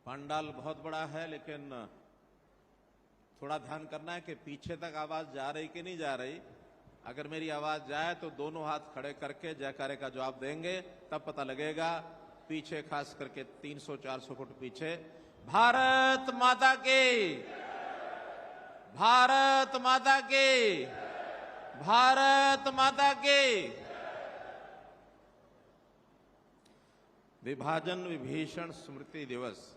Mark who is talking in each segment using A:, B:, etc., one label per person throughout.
A: पंडाल बहुत बड़ा है, लेकिन थोड़ा ध्यान करना है कि पीछे तक आवाज जा रही कि नहीं जा रही। अगर मेरी आवाज जाए तो दोनों हाथ खड़े करके जयकारे का जवाब देंगे, तब पता लगेगा। पीछे खास करके 300-400 फुट पीछे, भारत माता की, भारत माता की, भारत माता की। विभाजन विभीषण स्मृति दिवस,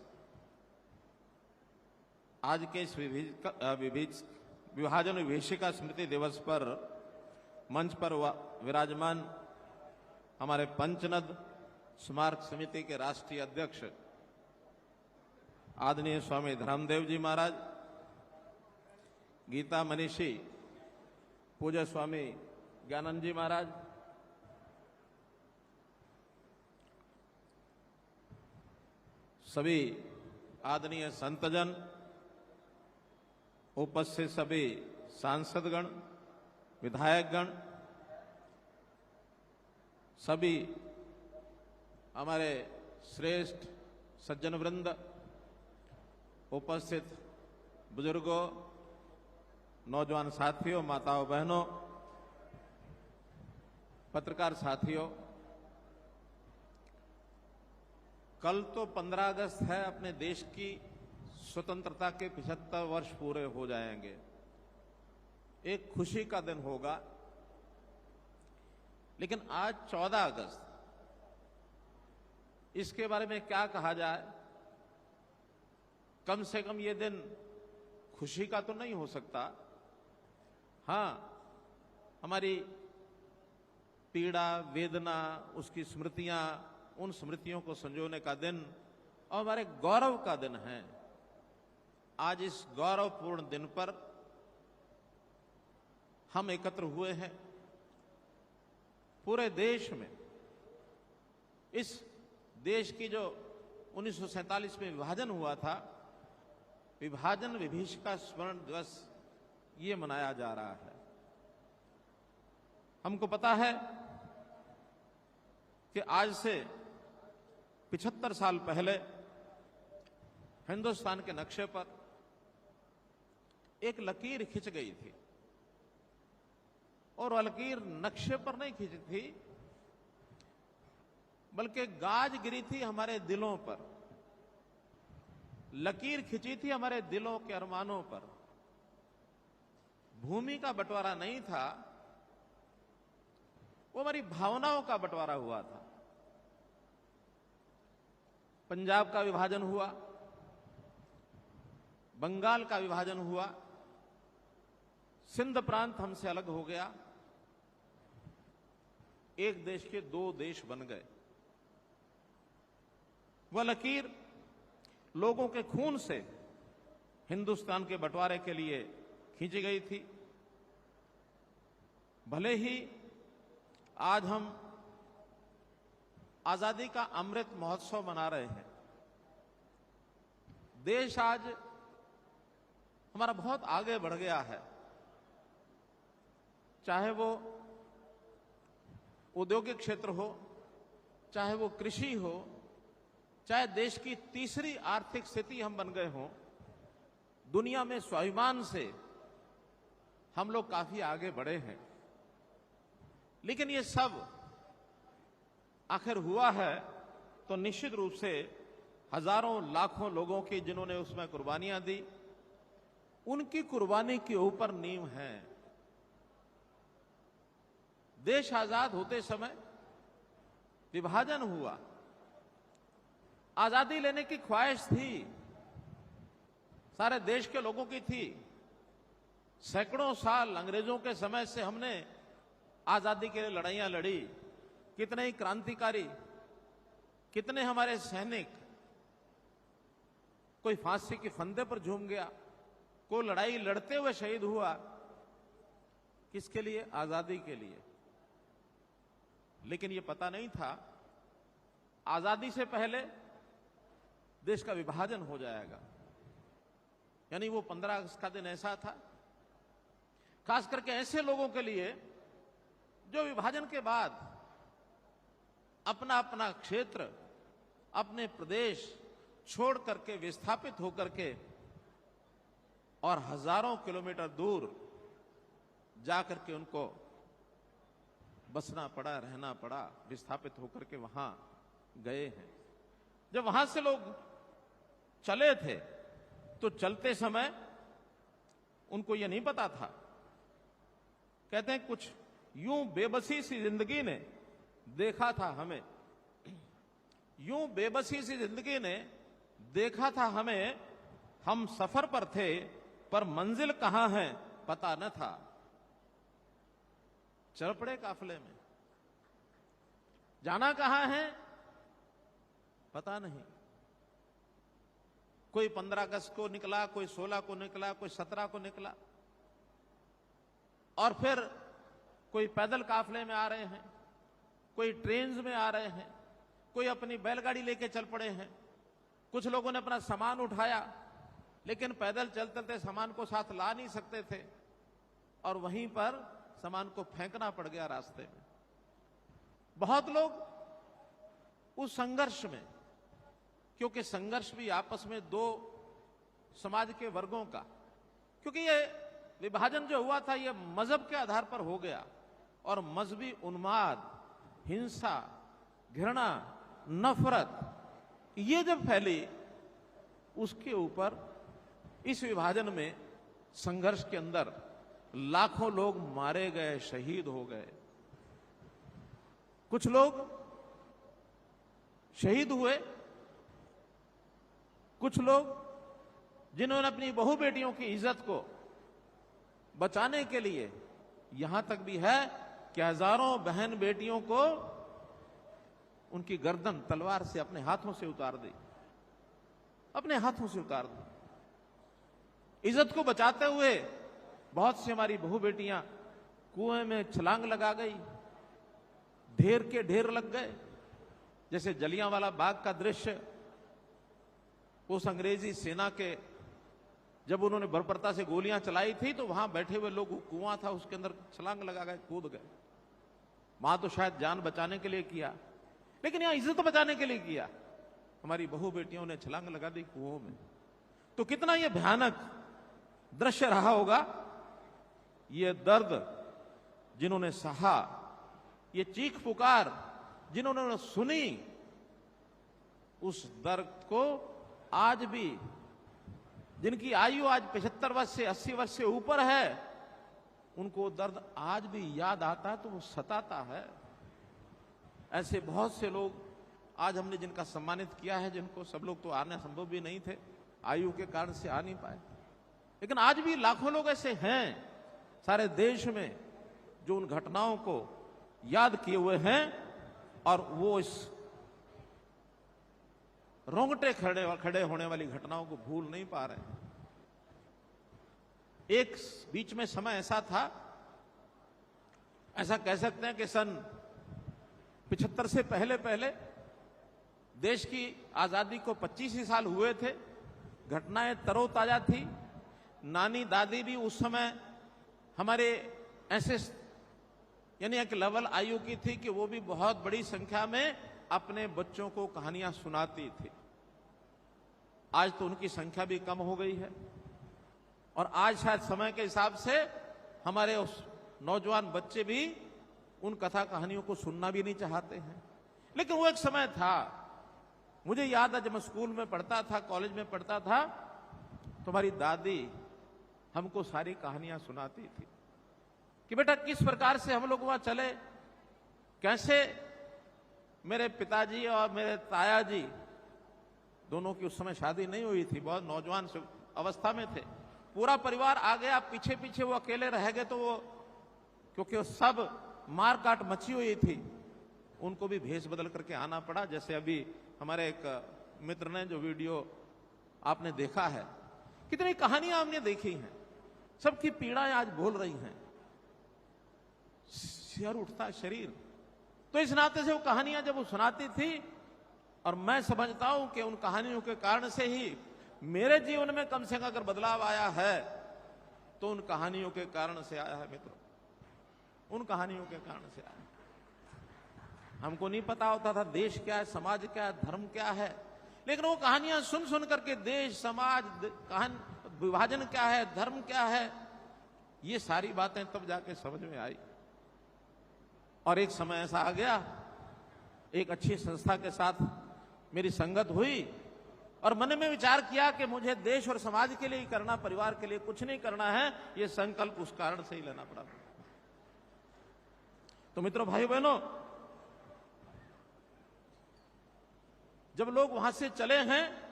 A: आज के इस विभाजन विभीषिका स्मृति दिवस पर मंच पर विराजमान हमारे पंचनद स्मारक समिति के राष्ट्रीय अध्यक्ष आदरणीय स्वामी धर्मदेव जी महाराज, गीता मनीषी पूज्य स्वामी ज्ञानंद जी महाराज, सभी आदरणीय संतजन, उपस्थित सभी सांसदगण, विधायकगण, सभी हमारे श्रेष्ठ सज्जन वृंद, उपस्थित बुजुर्गों, नौजवान साथियों, माताओं बहनों, पत्रकार साथियों, कल तो 15 अगस्त है। अपने देश की स्वतंत्रता के 75 वर्ष पूरे हो जाएंगे। एक खुशी का दिन होगा। लेकिन आज 14 अगस्त, इसके बारे में क्या कहा जाए। कम से कम ये दिन खुशी का तो नहीं हो सकता। हां, हमारी पीड़ा, वेदना, उसकी स्मृतियां, उन स्मृतियों को संजोने का दिन और हमारे गौरव का दिन है। आज इस गौरवपूर्ण दिन पर हम एकत्र हुए हैं। पूरे देश में इस देश की जो 1947 में विभाजन हुआ था, विभाजन विभीषिका स्मरण दिवस ये मनाया जा रहा है। हमको पता है कि आज से 75 साल पहले हिंदुस्तान के नक्शे पर एक लकीर खिंच गई थी, और वह लकीर नक्शे पर नहीं खिंची थी, बल्कि गाज गिरी थी हमारे दिलों पर। लकीर खिंची थी हमारे दिलों के अरमानों पर। भूमि का बंटवारा नहीं था, वो हमारी भावनाओं का बंटवारा हुआ था। पंजाब का विभाजन हुआ, बंगाल का विभाजन हुआ, सिंध प्रांत हमसे अलग हो गया। एक देश के दो देश बन गए। वह लकीर लोगों के खून से हिंदुस्तान के बंटवारे के लिए खींची गई थी। भले ही आज हम आजादी का अमृत महोत्सव मना रहे हैं, देश आज हमारा बहुत आगे बढ़ गया है। चाहे वो औद्योगिक क्षेत्र हो, चाहे वो कृषि हो, चाहे देश की तीसरी आर्थिक स्थिति हम बन गए हों, दुनिया में स्वाभिमान से हम लोग काफी आगे बढ़े हैं। लेकिन ये सब आखिर हुआ है तो निश्चित रूप से हजारों लाखों लोगों की, जिन्होंने उसमें कुर्बानियां दी, उनकी कुर्बानी के ऊपर नींव है। देश आजाद होते समय विभाजन हुआ, आजादी लेने की ख्वाहिश थी, सारे देश के लोगों की थी। सैकड़ों साल अंग्रेजों के समय से हमने आजादी के लिए लड़ाइयां लड़ी। कितने ही क्रांतिकारी, कितने हमारे सैनिक, कोई फांसी के फंदे पर झूम गया, कोई लड़ाई लड़ते हुए शहीद हुआ। किसके लिए? आजादी के लिए। लेकिन यह पता नहीं था आजादी से पहले देश का विभाजन हो जाएगा। यानी वो 15 अगस्त का दिन ऐसा था, खास करके ऐसे लोगों के लिए जो विभाजन के बाद अपना अपना क्षेत्र, अपने प्रदेश छोड़ करके, विस्थापित होकर के और हजारों किलोमीटर दूर जाकर के उनको बसना पड़ा, रहना पड़ा, विस्थापित होकर के वहां गए हैं। जब वहां से लोग चले थे तो चलते समय उनको यह नहीं पता था, कहते हैं कुछ यूं बेबसी सी जिंदगी ने देखा था हमें, यूं बेबसी सी जिंदगी ने देखा था हमें, हम सफर पर थे पर मंजिल कहां है पता न था। चल पड़े काफिले में, जाना कहां है पता नहीं। कोई 15 अगस्त को निकला, कोई 16 को निकला, कोई 17 को निकला, और फिर कोई पैदल काफिले में आ रहे हैं, कोई ट्रेन में आ रहे हैं, कोई अपनी बैलगाड़ी लेके चल पड़े हैं। कुछ लोगों ने अपना सामान उठाया, लेकिन पैदल चलते चलते सामान को साथ ला नहीं सकते थे और वहीं पर सामान को फेंकना पड़ गया रास्ते में। बहुत लोग उस संघर्ष में, क्योंकि संघर्ष भी आपस में दो समाज के वर्गों का, क्योंकि ये विभाजन जो हुआ था ये मजहब के आधार पर हो गया, और मजहबी उन्माद, हिंसा, घृणा, नफरत ये जब फैली, उसके ऊपर इस विभाजन में, संघर्ष के अंदर लाखों लोग मारे गए, शहीद हो गए। कुछ लोग शहीद हुए, कुछ लोग जिन्होंने अपनी बहू बेटियों की इज्जत को बचाने के लिए, यहां तक भी है कि हजारों बहन बेटियों को उनकी गर्दन तलवार से अपने हाथों से उतार दी, अपने हाथों से उतार दी। इज्जत को बचाते हुए बहुत सी हमारी बहू बेटियां कुएं में छलांग लगा गई, ढेर के ढेर लग गए। जैसे जलियांवाला बाग का दृश्य, उस अंग्रेजी सेना के जब उन्होंने बर्बरता से गोलियां चलाई थी तो वहां बैठे हुए लोग, कुआं था उसके अंदर छलांग लगा गए, कूद गए। वहां तो शायद जान बचाने के लिए किया, लेकिन यहां इज्जत बचाने के लिए किया। हमारी बहू बेटियों ने छलांग लगा दी कुओं में। तो कितना यह भयानक दृश्य रहा होगा, ये दर्द जिन्होंने सहा, ये चीख पुकार जिन्होंने सुनी, उस दर्द को आज भी, जिनकी आयु आज 75 वर्ष से 80 वर्ष से ऊपर है, उनको दर्द आज भी याद आता है तो वो सताता है। ऐसे बहुत से लोग आज हमने जिनका सम्मानित किया है, जिनको सब लोग तो आना संभव भी नहीं थे, आयु के कारण से आ नहीं पाए, लेकिन आज भी लाखों लोग ऐसे हैं सारे देश में जो उन घटनाओं को याद किए हुए हैं और वो इस रोंगटे खड़े होने वाली घटनाओं को भूल नहीं पा रहे हैं। एक बीच में समय ऐसा था, ऐसा कह सकते हैं कि सन 75 से पहले पहले देश की आजादी को 25 ही साल हुए थे, घटनाएं तरोताजा थी। नानी दादी भी उस समय हमारे ऐसे यानी एक लेवल आयु की थी कि वो भी बहुत बड़ी संख्या में अपने बच्चों को कहानियां सुनाती थी। आज तो उनकी संख्या भी कम हो गई है, और आज शायद समय के हिसाब से हमारे उस नौजवान बच्चे भी उन कथा कहानियों को सुनना भी नहीं चाहते हैं। लेकिन वो एक समय था, मुझे याद है जब मैं स्कूल में पढ़ता था, कॉलेज में पढ़ता था, तो हमारी दादी हमको सारी कहानियां सुनाती थी कि बेटा किस प्रकार से हम लोग वहां चले, कैसे मेरे पिताजी और मेरे ताया जी दोनों की उस समय शादी नहीं हुई थी, बहुत नौजवान अवस्था में थे, पूरा परिवार आ गया, पीछे पीछे वो अकेले रह गए। तो वो क्योंकि वो सब मार काट मची हुई थी, उनको भी भेष बदल करके आना पड़ा। जैसे अभी हमारे एक मित्र ने जो वीडियो आपने देखा है, कितनी कहानियां हमने देखी हैं, सबकी पीड़ाएं आज बोल रही हैं, सिर उठता शरीर। तो इस नाते से वो कहानियां जब वो सुनाती थी, और मैं समझता हूं कि उन कहानियों के कारण से ही मेरे जीवन में कम से कम अगर बदलाव आया है तो उन कहानियों के कारण से आया है मित्रों, उन कहानियों के कारण से आया। हमको नहीं पता होता था देश क्या है, समाज क्या है, धर्म क्या है, लेकिन वो कहानियां सुन सुन करके देश, समाज, विभाजन क्या है, धर्म क्या है, ये सारी बातें तब जाके समझ में आई। और एक समय ऐसा आ गया, एक अच्छी संस्था के साथ मेरी संगत हुई और मन में विचार किया कि मुझे देश और समाज के लिए ही करना, परिवार के लिए कुछ नहीं करना है। ये संकल्प उस कारण से ही लेना पड़ा। तो मित्रों, भाई बहनों, जब लोग वहां से चले हैं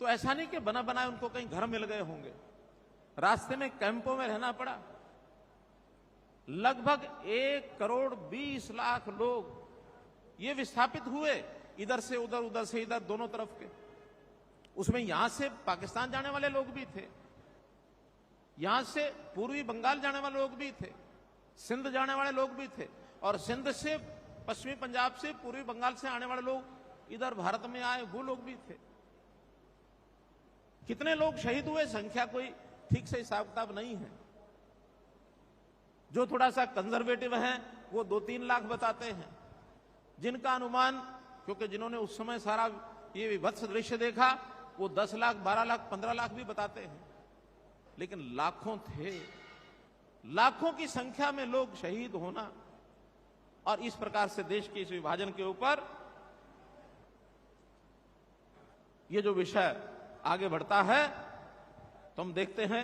A: तो ऐसा नहीं कि बना बनाए उनको कहीं घर मिल गए होंगे। रास्ते में कैंपों में रहना पड़ा। लगभग 1,20,00,000 लोग ये विस्थापित हुए, इधर से उधर, उधर से इधर, दोनों तरफ के। उसमें यहां से पाकिस्तान जाने वाले लोग भी थे, यहां से पूर्वी बंगाल जाने वाले लोग भी थे, सिंध जाने वाले लोग भी थे, और सिंध से, पश्चिमी पंजाब से, पूर्वी बंगाल से आने वाले लोग इधर भारत में आए, वो लोग भी थे। कितने लोग शहीद हुए, संख्या कोई ठीक से हिसाब किताब नहीं है। जो थोड़ा सा कंजर्वेटिव हैं वो 2-3 लाख बताते हैं। जिनका अनुमान, क्योंकि जिन्होंने उस समय सारा ये विभत्स दृश्य देखा, वो 10 लाख, 12 लाख, 15 लाख भी बताते हैं। लेकिन लाखों थे, लाखों की संख्या में लोग शहीद होना, और इस प्रकार से देश के इस विभाजन के ऊपर ये जो विषय आगे बढ़ता है, तो हम देखते हैं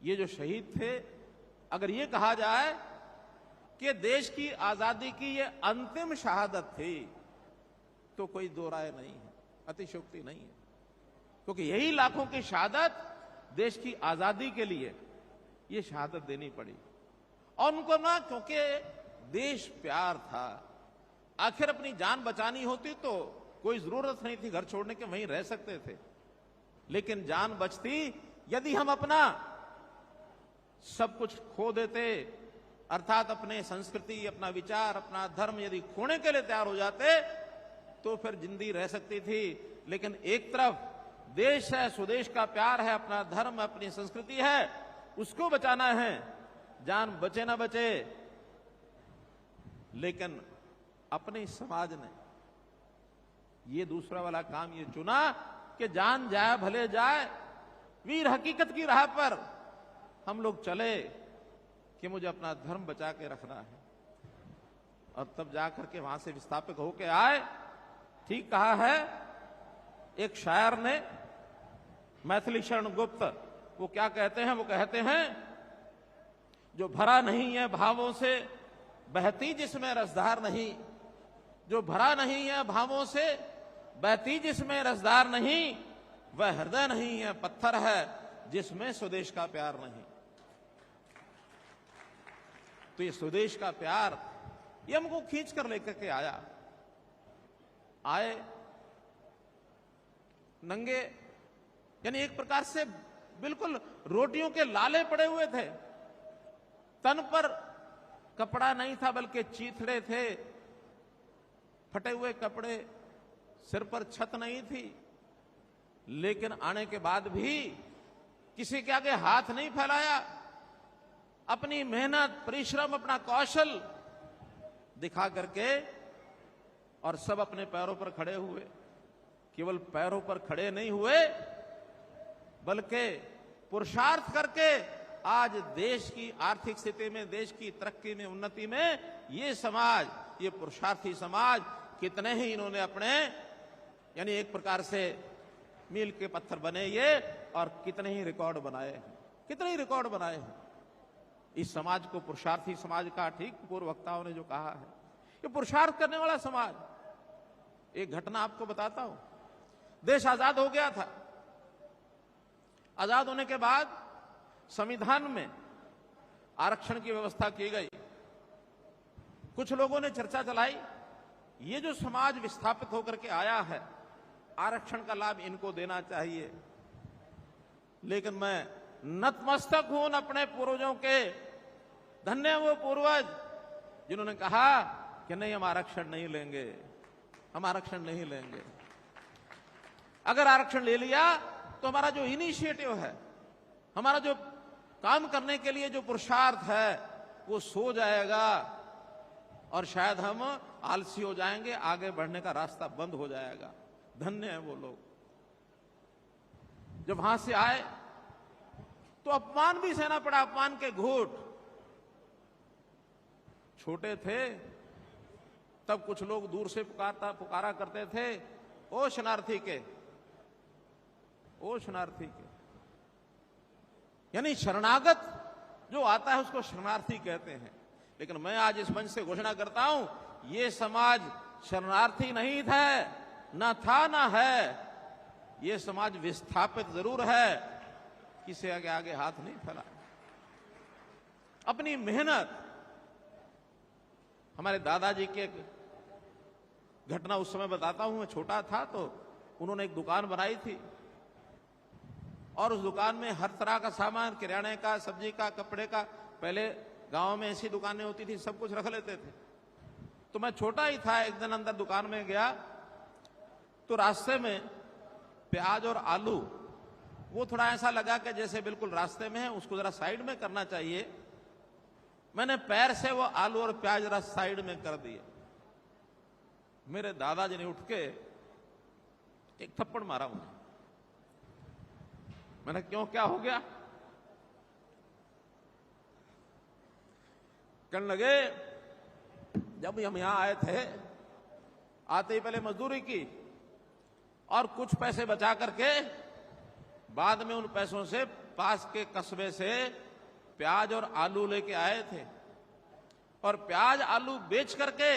A: ये जो शहीद थे, अगर ये कहा जाए कि देश की आजादी की ये अंतिम शहादत थी, तो कोई दो राय नहीं है, अतिशयोक्ति नहीं है। क्योंकि यही लाखों की शहादत देश की आजादी के लिए ये शहादत देनी पड़ी। और उनको ना, क्योंकि देश प्यार था, आखिर अपनी जान बचानी होती तो कोई जरूरत नहीं थी घर छोड़ने के, वहीं रह सकते थे। लेकिन जान बचती यदि हम अपना सब कुछ खो देते, अर्थात अपने संस्कृति, अपना विचार, अपना धर्म यदि खोने के लिए तैयार हो जाते, तो फिर जिंदगी रह सकती थी। लेकिन एक तरफ देश है, स्वदेश का प्यार है, अपना धर्म, अपनी संस्कृति है, उसको बचाना है, जान बचे ना बचे। लेकिन अपने समाज ने ये दूसरा वाला काम ये चुना कि जान जाए भले जाए, वीर हकीकत की राह पर हम लोग चले कि मुझे अपना धर्म बचा के रखना है। और तब जाकर के वहां से विस्थापित होके आए। ठीक कहा है एक शायर ने, मैथिली शरण गुप्त, वो क्या कहते हैं? वो कहते हैं, जो भरा नहीं है भावों से बहती जिसमें रसधार नहीं, जो भरा नहीं है भावों से बहती जिसमें रसधार नहीं, वह हृदय नहीं है, पत्थर है जिसमें स्वदेश का प्यार नहीं। तो ये स्वदेश का प्यार ये हमको खींच कर लेकर के आए नंगे, यानी एक प्रकार से बिल्कुल रोटियों के लाले पड़े हुए थे। तन पर कपड़ा नहीं था, बल्कि चीथड़े थे, फटे हुए कपड़े, सिर पर छत नहीं थी। लेकिन आने के बाद भी किसी के आगे हाथ नहीं फैलाया। अपनी मेहनत, परिश्रम, अपना कौशल दिखा करके, और सब अपने पैरों पर खड़े हुए। केवल पैरों पर खड़े नहीं हुए, बल्कि पुरुषार्थ करके आज देश की आर्थिक स्थिति में, देश की तरक्की में, उन्नति में ये समाज, ये पुरुषार्थी समाज, कितने ही इन्होंने अपने, यानी एक प्रकार से मील के पत्थर बने ये, और कितने ही रिकॉर्ड बनाए हैं, कितने ही रिकॉर्ड बनाए हैं। इस समाज को पुरुषार्थी समाज का, ठीक पूर्व वक्ताओं ने जो कहा है, ये पुरुषार्थ करने वाला समाज। एक घटना आपको बताता हूं। देश आजाद हो गया था। आजाद होने के बाद संविधान में आरक्षण की व्यवस्था की गई। कुछ लोगों ने चर्चा चलाई, ये जो समाज विस्थापित होकर के आया है, आरक्षण का लाभ इनको देना चाहिए। लेकिन मैं नतमस्तक हूं अपने पूर्वजों के, धन्य वो पूर्वज जिन्होंने कहा कि नहीं, हम आरक्षण नहीं लेंगे, हम आरक्षण नहीं लेंगे। अगर आरक्षण ले लिया तो हमारा जो इनिशिएटिव है, हमारा जो काम करने के लिए जो पुरुषार्थ है, वो सो जाएगा, और शायद हम आलसी हो जाएंगे, आगे बढ़ने का रास्ता बंद हो जाएगा। धन्य है वो लोग। जब वहां से आए तो अपमान भी सहना पड़ा, अपमान के घूंट। छोटे थे तब कुछ लोग दूर से पुकारा करते थे, ओ शरणार्थी के, ओ शरणार्थी के। यानी शरणागत जो आता है उसको शरणार्थी कहते हैं। लेकिन मैं आज इस मंच से घोषणा करता हूं, ये समाज शरणार्थी नहीं था, ना था ना है। ये समाज विस्थापित जरूर है, किसी आगे आगे हाथ नहीं फैला। अपनी मेहनत, हमारे दादाजी की एक घटना उस समय बताता हूं। मैं छोटा था तो उन्होंने एक दुकान बनाई थी और उस दुकान में हर तरह का सामान, किराने का, सब्जी का, कपड़े का, पहले गांव में ऐसी दुकानें होती थी, सब कुछ रख लेते थे। तो मैं छोटा ही था, एक दिन अंदर दुकान में गया तो रास्ते में प्याज और आलू, वो थोड़ा ऐसा लगा कि जैसे बिल्कुल रास्ते में है, उसको जरा साइड में करना चाहिए। मैंने पैर से वो आलू और प्याज जरा साइड में कर दिए। मेरे दादाजी ने उठ के एक थप्पड़ मारा मुझे। मैंने क्यों, क्या हो गया? कहने लगे, जब हम यहां आए थे, आते ही पहले मजदूरी की और कुछ पैसे बचा करके बाद में उन पैसों से पास के कस्बे से प्याज और आलू लेके आए थे और प्याज आलू बेच करके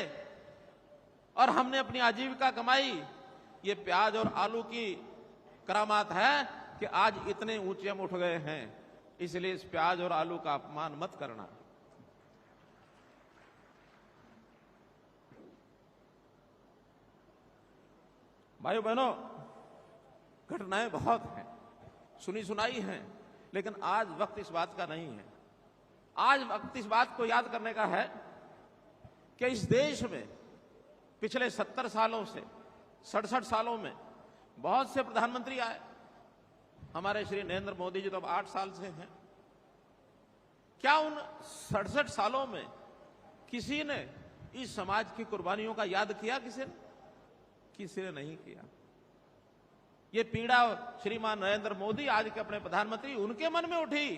A: और हमने अपनी आजीविका कमाई। ये प्याज और आलू की करामात है कि आज इतने ऊंचे हम उठ गए हैं। इसलिए इस प्याज और आलू का अपमान मत करना। भाइयों बहनों, घटनाएं बहुत हैं, सुनी सुनाई हैं, लेकिन आज वक्त इस बात का नहीं है। आज वक्त इस बात को याद करने का है कि इस देश में पिछले 70 सालों से 67 सालों में बहुत से प्रधानमंत्री आए। हमारे श्री नरेंद्र मोदी जी तो अब 8 साल से हैं। क्या उन 67 सालों में किसी ने इस समाज की कुर्बानियों का याद किया? किसी ने नहीं किया। ये पीड़ा श्रीमान नरेंद्र मोदी आज के अपने प्रधानमंत्री, उनके मन में उठी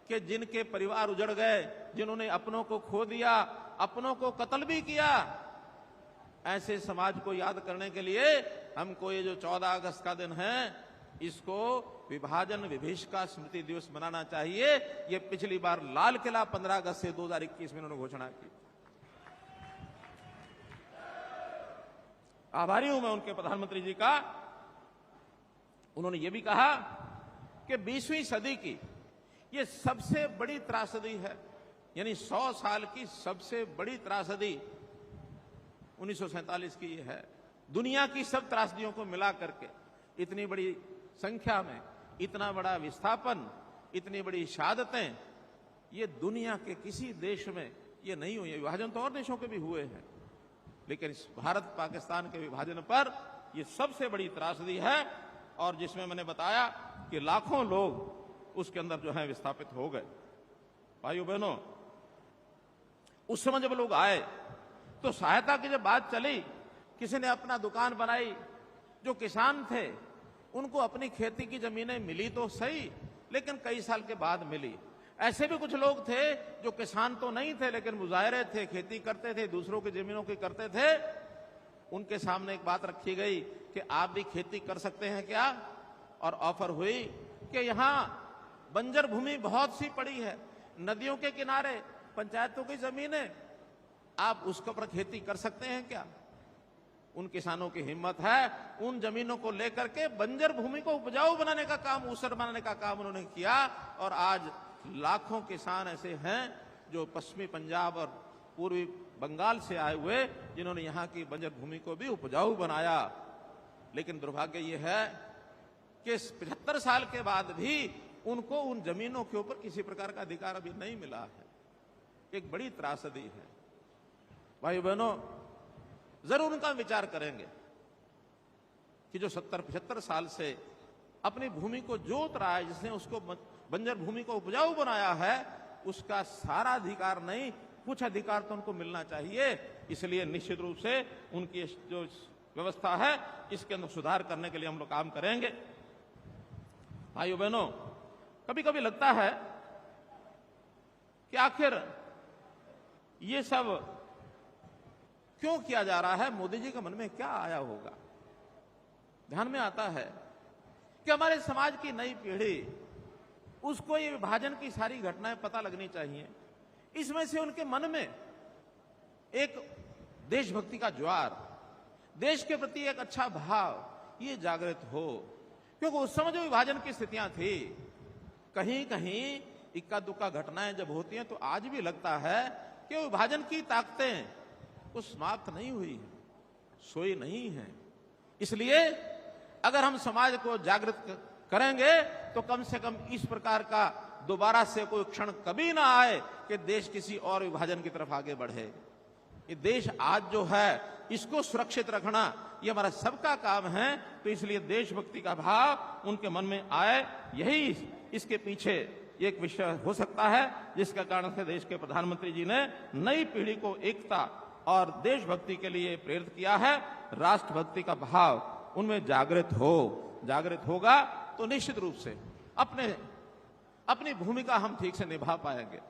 A: कि जिनके परिवार उजड़ गए, जिन्होंने अपनों को खो दिया, अपनों को कत्ल भी किया, ऐसे समाज को याद करने के लिए हमको ये जो 14 अगस्त का दिन है, इसको विभाजन विभीषिका स्मृति दिवस मनाना चाहिए। ये पिछली बार लाल किला 15 अगस्त से 2021 में उन्होंने घोषणा की। आभारी हूं मैं उनके प्रधानमंत्री जी का। उन्होंने ये भी कहा कि 20वीं सदी की ये सबसे बड़ी त्रासदी है, यानी 100 साल की सबसे बड़ी त्रासदी 1947 की ये है। दुनिया की सब त्रासदियों को मिला करके इतनी बड़ी संख्या में इतना बड़ा विस्थापन, इतनी बड़ी शहादतें, ये दुनिया के किसी देश में ये नहीं हुई है। विभाजन तो और देशों के भी हुए हैं, लेकिन इस भारत पाकिस्तान के विभाजन पर ये सबसे बड़ी त्रासदी है। और जिसमें मैंने बताया कि लाखों लोग उसके अंदर जो है विस्थापित हो गए। भाइयों बहनों, उस समय जब लोग आए तो सहायता की जब बात चली, किसी ने अपना दुकान बनाई, जो किसान थे उनको अपनी खेती की जमीनें मिली तो सही, लेकिन कई साल के बाद मिली। ऐसे भी कुछ लोग थे जो किसान तो नहीं थे लेकिन मुजाहिरे थे, खेती करते थे, दूसरों की जमीनों की करते थे। उनके सामने एक बात रखी गई कि आप भी खेती कर सकते हैं क्या? और ऑफर हुई कि यहां बंजर भूमि बहुत सी पड़ी है, नदियों के किनारे पंचायतों की जमीनें, आप उसके ऊपर खेती कर सकते हैं क्या? उन किसानों की हिम्मत है, उन जमीनों को लेकर के बंजर भूमि को उपजाऊ बनाने का काम, ऊसर बनाने का काम उन्होंने किया। और आज लाखों किसान ऐसे हैं जो पश्चिमी पंजाब और पूर्वी बंगाल से आए हुए, जिन्होंने यहां की बंजर भूमि को भी उपजाऊ बनाया। लेकिन दुर्भाग्य यह है कि 75 साल के बाद भी उनको उन जमीनों के ऊपर किसी प्रकार का अधिकार अभी नहीं मिला है। एक बड़ी त्रासदी है। भाई बहनों, जरूर उनका विचार करेंगे कि जो 70-75 साल से अपनी भूमि को जोत रहा है, जिसने उसको बंजर भूमि को उपजाऊ बनाया है, उसका सारा अधिकार नहीं, कुछ अधिकार तो उनको मिलना चाहिए। इसलिए निश्चित रूप से उनकी जो व्यवस्था है इसके अंदर सुधार करने के लिए हम लोग काम करेंगे। भाइयों बहनों, कभी कभी लगता है कि आखिर ये सब क्यों किया जा रहा है, मोदी जी के मन में क्या आया होगा। ध्यान में आता है कि हमारे समाज की नई पीढ़ी उसको ये विभाजन की सारी घटनाएं पता लगनी चाहिए। इसमें से उनके मन में एक देशभक्ति का ज्वार, देश के प्रति एक अच्छा भाव ये जागृत हो। क्योंकि उस समय जो विभाजन की स्थितियां थी, कहीं कहीं इक्का दुक्का घटनाएं जब होती हैं तो आज भी लगता है कि विभाजन की ताकतें कुछ समाप्त नहीं हुई है, सोई नहीं है। इसलिए अगर हम समाज को जागृत करेंगे तो कम से कम इस प्रकार का दोबारा से कोई क्षण कभी ना आए कि देश किसी और विभाजन की तरफ आगे बढ़े। ये देश आज जो है इसको सुरक्षित रखना ये हमारा सबका काम है। तो इसलिए देशभक्ति का भाव उनके मन में आए, यही इसके पीछे एक विषय हो सकता है जिसका कारण से देश के प्रधानमंत्री जी ने नई पीढ़ी को एकता और देशभक्ति के लिए प्रेरित किया है। राष्ट्रभक्ति का भाव उनमें जागृत होगा तो निश्चित रूप से अपनी भूमिका हम ठीक से निभा पाएंगे।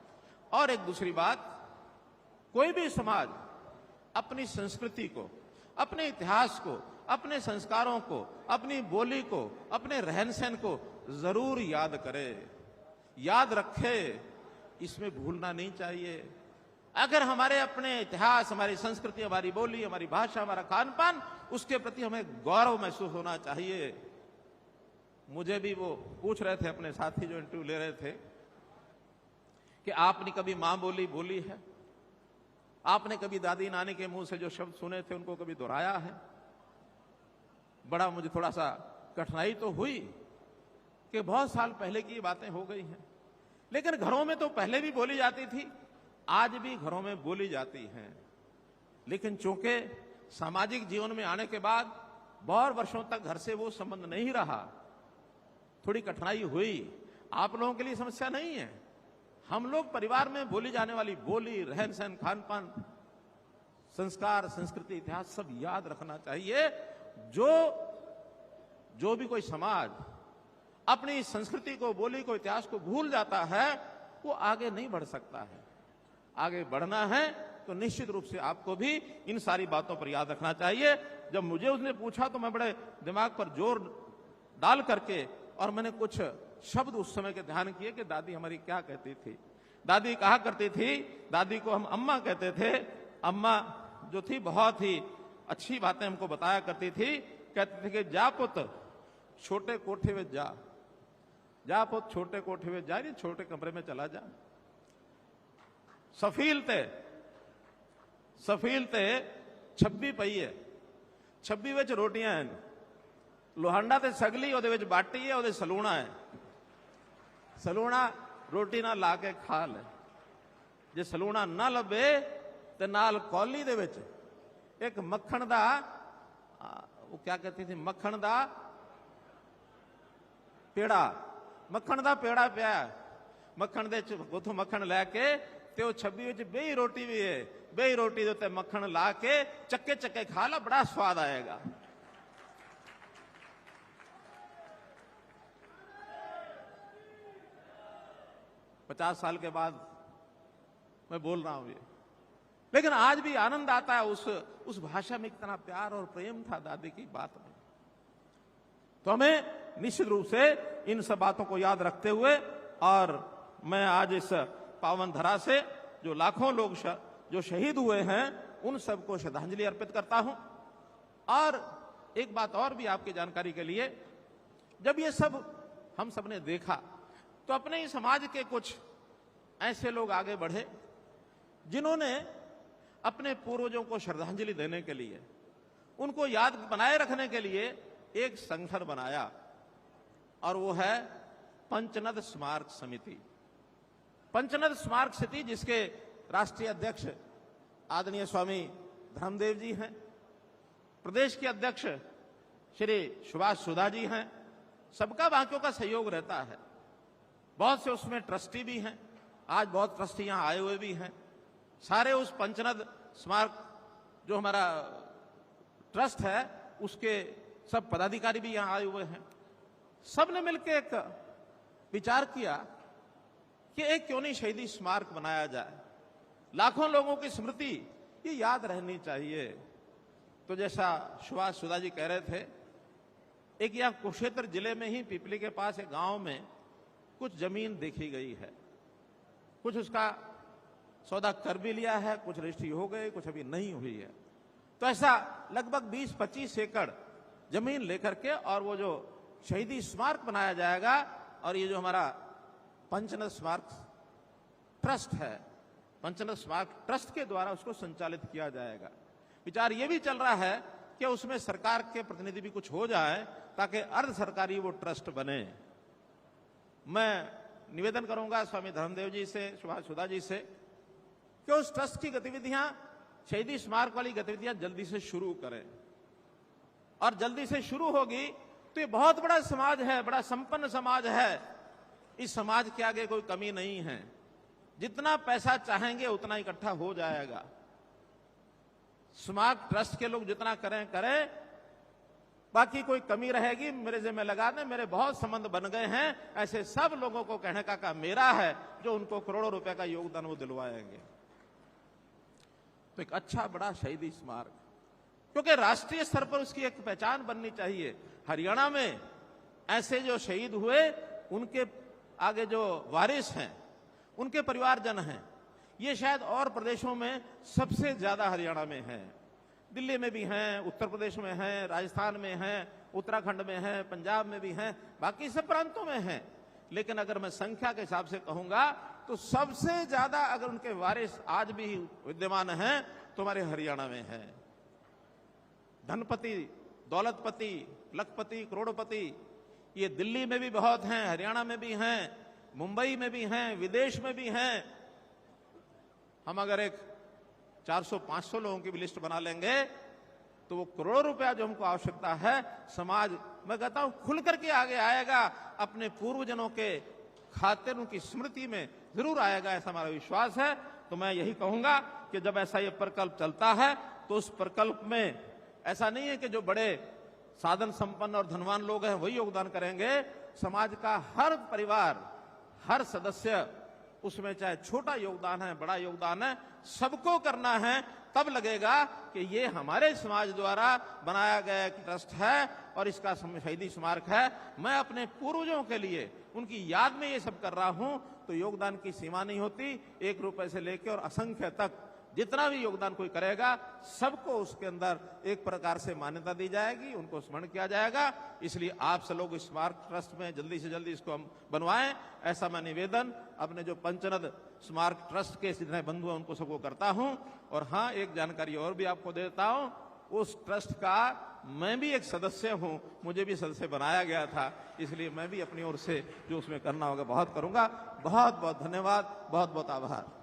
A: और एक दूसरी बात, कोई भी समाज अपनी संस्कृति को, अपने इतिहास को, अपने संस्कारों को, अपनी बोली को, अपने रहन सहन को जरूर याद करे, याद रखे, इसमें भूलना नहीं चाहिए। अगर हमारे अपने इतिहास, हमारी संस्कृति, हमारी बोली, हमारी भाषा, हमारा खान पान, उसके प्रति हमें गौरव महसूस होना चाहिए। मुझे भी वो पूछ रहे थे अपने साथी जो इंटरव्यू ले रहे थे कि आपने कभी मां बोली है, आपने कभी दादी नानी के मुंह से जो शब्द सुने थे उनको कभी दोहराया है। बड़ा मुझे थोड़ा सा कठिनाई तो हुई कि बहुत साल पहले की बातें हो गई हैं, लेकिन घरों में तो पहले भी बोली जाती थी, आज भी घरों में बोली जाती हैं। लेकिन चूंकि सामाजिक जीवन में आने के बाद बहुत वर्षों तक घर से वो संबंध नहीं रहा, थोड़ी कठिनाई हुई। आप लोगों के लिए समस्या नहीं है। हम लोग परिवार में बोली जाने वाली बोली, रहन सहन, खान पान, संस्कार, संस्कृति, इतिहास सब याद रखना चाहिए। जो भी कोई समाज अपनी संस्कृति को, बोली को, इतिहास को भूल जाता है वो आगे नहीं बढ़ सकता है। आगे बढ़ना है तो निश्चित रूप से आपको भी इन सारी बातों पर याद रखना चाहिए। जब मुझे उसने पूछा तो मैं बड़े दिमाग पर जोर डाल करके और मैंने कुछ शब्द उस समय के ध्यान किए कि दादी हमारी क्या कहती थी। दादी कहा करती थी, दादी को हम अम्मा कहते थे। अम्मा जो थी बहुत ही अच्छी बातें हमको बताया करती थी। कहते थे कि जा पुत छोटे कोठे में जा पुत छोटे कोठे में जा, नहीं छोटे कमरे में चला जा। सफील ते 26 ਪਈਏ, 26 ਵਿੱਚ ਰੋਟੀਆਂ ਹਨ। ਲੋਹਾਂਡਾ ਤੇ ਸਗਲੀ ਉਹਦੇ ਵਿੱਚ ਬਾਟੀ ਹੈ, ਉਹਦੇ ਸਲੂਣਾ ਹੈ। ਸਲੂਣਾ ਰੋਟੀ ਨਾਲ ਲਾ ਕੇ ਖਾ ਲੈ। ਜੇ ਸਲੂਣਾ ਨਾ ਲੱਭੇ ਤੇ ਨਾਲ ਕੌਲੀ ਦੇ ਵਿੱਚ ਇੱਕ ਮੱਖਣ ਦਾ, ਉਹ ਕਿਆ ਕਹਤੀ ਸੀ, ਮੱਖਣ ਦਾ ਪੇੜਾ, ਮੱਖਣ ਦਾ ਪੇੜਾ ਪਿਆ। ਮੱਖਣ ਦੇ ਉਥੋਂ ਮੱਖਣ ਲੈ ਕੇ ਤੇ ਉਹ 26 ਵਿੱਚ ਬੇਹੀ ਰੋਟੀ ਵੀ ਹੈ, ਬੇਹੀ ਰੋਟੀ ਦੇ ਉੱਤੇ ਮੱਖਣ ਲਾ ਕੇ ਚੱਕੇ ਚੱਕੇ ਖਾ ਲਾ, ਬੜਾ ਸਵਾਦ ਆਏਗਾ। पचास साल के बाद मैं बोल रहा हूं ये, लेकिन आज भी आनंद आता है उस भाषा में कितना प्यार और प्रेम था दादी की बात में। तो हमें निश्चित रूप से इन सब बातों को याद रखते हुए, और मैं आज इस पावन धरा से जो लाखों लोग जो शहीद हुए हैं उन सबको श्रद्धांजलि अर्पित करता हूं। और एक बात और भी आपकी जानकारी के लिए, जब ये सब हम सबने देखा तो अपने ही समाज के कुछ ऐसे लोग आगे बढ़े जिन्होंने अपने पूर्वजों को श्रद्धांजलि देने के लिए, उनको याद बनाए रखने के लिए एक संगठन बनाया, और वो है पंचनद स्मारक समिति। पंचनद स्मारक समिति जिसके राष्ट्रीय अध्यक्ष आदरणीय स्वामी धर्मदेव जी हैं, प्रदेश के अध्यक्ष श्री सुभाष सुधा जी हैं। सबका बाकियों का सहयोग रहता है। बहुत से उसमें ट्रस्टी भी हैं, आज बहुत ट्रस्टी यहां आए हुए भी हैं। सारे उस पंचनद स्मारक जो हमारा ट्रस्ट है उसके सब पदाधिकारी भी यहां आए हुए हैं। सबने मिलकर एक विचार किया कि एक क्यों नहीं शहीदी स्मारक बनाया जाए, लाखों लोगों की स्मृति ये याद रहनी चाहिए। तो जैसा सुभाष सुधा जी कह रहे थे, एक यहाँ कुरुक्षेत्र जिले में ही पिपली के पास एक गांव में कुछ जमीन देखी गई है, कुछ उसका सौदा कर भी लिया है, कुछ रजिस्ट्री हो गई, कुछ अभी नहीं हुई है। तो ऐसा लगभग 20-25 एकड़ जमीन लेकर के और वो जो शहीदी स्मारक बनाया जाएगा और ये जो हमारा पंचनद स्मारक ट्रस्ट है, पंचनद स्मारक ट्रस्ट के द्वारा उसको संचालित किया जाएगा। विचार ये भी चल रहा है कि उसमें सरकार के प्रतिनिधि भी कुछ हो जाए ताकि अर्ध सरकारी वो ट्रस्ट बने। मैं निवेदन करूंगा स्वामी धर्मदेव जी से, सुभाष सुधा जी से कि उस ट्रस्ट की गतिविधियां, शहीदी स्मारक वाली गतिविधियां जल्दी से शुरू करें, और जल्दी से शुरू होगी तो ये बहुत बड़ा समाज है, बड़ा संपन्न समाज है। इस समाज के आगे कोई कमी नहीं है, जितना पैसा चाहेंगे उतना इकट्ठा हो जाएगा। स्मारक ट्रस्ट के लोग जितना करें, बाकी कोई कमी रहेगी मेरे जिम्मे लगा दें। मेरे बहुत संबंध बन गए हैं, ऐसे सब लोगों को कहने का काम मेरा है जो उनको करोड़ों रुपए का योगदान वो दिलवाएंगे। तो एक अच्छा बड़ा शहीदी स्मारक, क्योंकि राष्ट्रीय स्तर पर उसकी एक पहचान बननी चाहिए। हरियाणा में ऐसे जो शहीद हुए उनके आगे जो वारिस हैं, उनके परिवारजन हैं, ये शायद और प्रदेशों में सबसे ज्यादा हरियाणा में है। दिल्ली में भी हैं, उत्तर प्रदेश में हैं, राजस्थान में हैं, उत्तराखंड में हैं, पंजाब में भी हैं, बाकी सब प्रांतों में हैं। लेकिन अगर मैं संख्या के हिसाब से कहूंगा तो सबसे ज्यादा अगर उनके वारिस आज भी विद्यमान हैं तो हमारे हरियाणा में हैं। धनपति, दौलतपति, लखपति, करोड़पति ये दिल्ली में भी बहुत हैं, हरियाणा में भी हैं, मुंबई में भी हैं, विदेश में भी हैं। हम अगर एक 400-500 लोगों की भी लिस्ट बना लेंगे तो वो करोड़ों रुपया जो हमको आवश्यकता है, समाज मैं कहता हूं खुल करके आगे आएगा, अपने पूर्वजनों के खातिर उनकी स्मृति में जरूर आएगा, ऐसा हमारा विश्वास है। तो मैं यही कहूंगा कि जब ऐसा ये प्रकल्प चलता है तो उस प्रकल्प में ऐसा नहीं है कि जो बड़े साधन संपन्न और धनवान लोग हैं वही योगदान करेंगे। समाज का हर परिवार, हर सदस्य उसमें चाहे छोटा योगदान है, बड़ा योगदान है, सबको करना है। तब लगेगा कि ये हमारे समाज द्वारा बनाया गया एक ट्रस्ट है और इसका शहीदी स्मारक है। मैं अपने पूर्वजों के लिए उनकी याद में ये सब कर रहा हूं। तो योगदान की सीमा नहीं होती, 1 रुपए से लेकर और असंख्य तक जितना भी योगदान कोई करेगा सबको उसके अंदर एक प्रकार से मान्यता दी जाएगी, उनको स्मरण किया जाएगा। इसलिए आप सब लोग स्मारक ट्रस्ट में जल्दी से जल्दी इसको हम बनवाएं, ऐसा मैं निवेदन अपने जो पंचनद स्मारक ट्रस्ट के जितने बंधु हैं उनको सबको करता हूं। और हाँ, एक जानकारी और भी आपको देता हूं, उस ट्रस्ट का मैं भी एक सदस्य हूं, मुझे भी सदस्य बनाया गया था, इसलिए मैं भी अपनी ओर से जो उसमें करना होगा बहुत करूंगा। बहुत बहुत धन्यवाद, बहुत बहुत आभार।